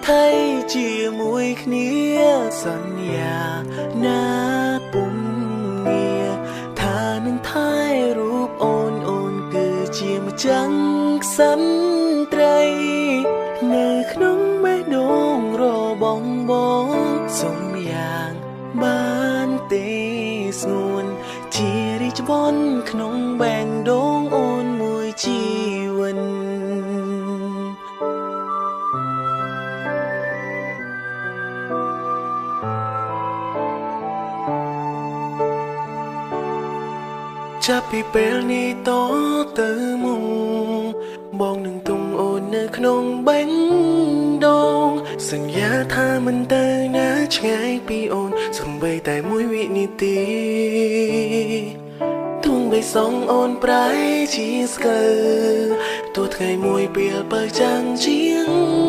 ថៃជាមួយគ្នាសន្យាណាពុំងារថានឹងថែរូបអូនគឺជាម្ចាំងក្សិនត្រីនៅក្នុងបេះដូងរបស់បងសុំយ៉ាងបានទេស្ងួនជារីច្បន់ក្នុងបេះដូងអូនមួយជីវិតចាប់ពីពេលនេះតទៅមុខបងនឹងទុំអូននៅក្នុងបេះដូងសន្យាថាមិនទៅណាឆ្ងាយពីអូនសូម្បីតែមួយវិនាទីទុំបីសងអូនប្រែជាស្កើទោះថ្ងៃមួយពេលបើចាំងជាង